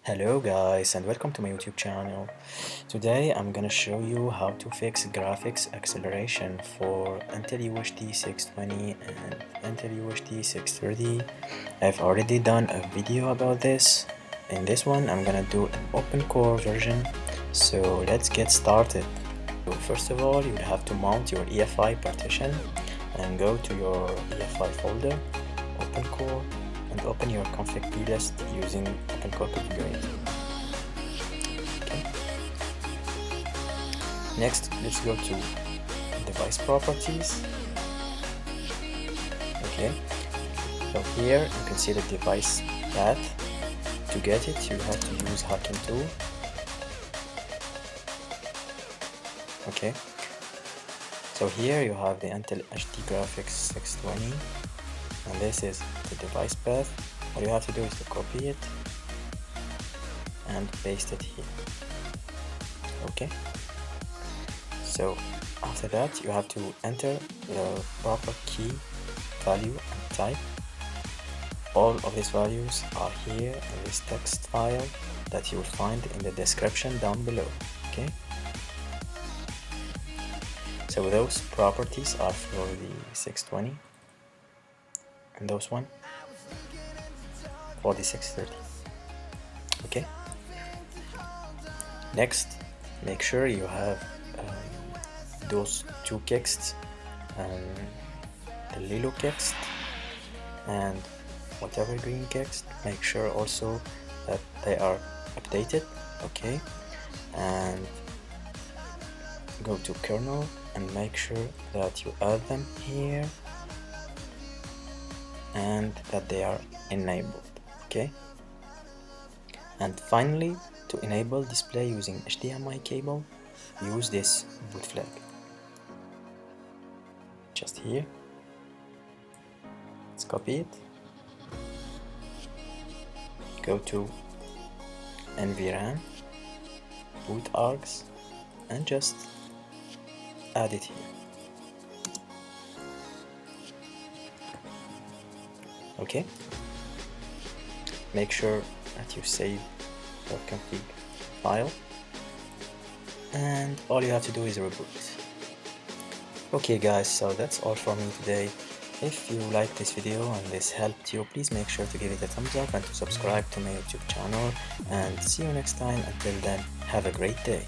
Hello guys and welcome to my YouTube channel. Today I'm gonna show you how to fix graphics acceleration for Intel UHD 620 and Intel UHD 630. I've already done a video about this. In this one I'm gonna do an OpenCore version. So let's get started. So first of all, you'd have to mount your EFI partition and go to your EFI folder, OpenCore, and open your config plist using OpenCore configurator. Okay. Next, let's go to device properties. Okay. So here you can see the device path. To get it, you have to use Hackintosh. Okay. So here you have the Intel UHD graphics 620. And this is the device path. All you have to do is to copy it and paste it here. Okay, so after that you have to enter the proper key value and type. All of these values are here in this text file that you will find in the description down below. Okay, so those properties are for the 620 and those one for the 630. Okay, next make sure you have those two Kexts, the Lilo Kext and whatever green Kext. Make sure also that they are updated. Okay, and go to kernel and make sure that you add them here and that they are enabled. Okay, and finally, to enable display using HDMI cable, use this boot flag just here. Let's copy it, go to NVRAM, boot args, and just add it here. Okay, make sure that you save your config file, and all you have to do is reboot. Okay guys, so that's all for me today. If you liked this video and this helped you, please make sure to give it a thumbs up and to subscribe to my YouTube channel, and see you next time. Until then, have a great day.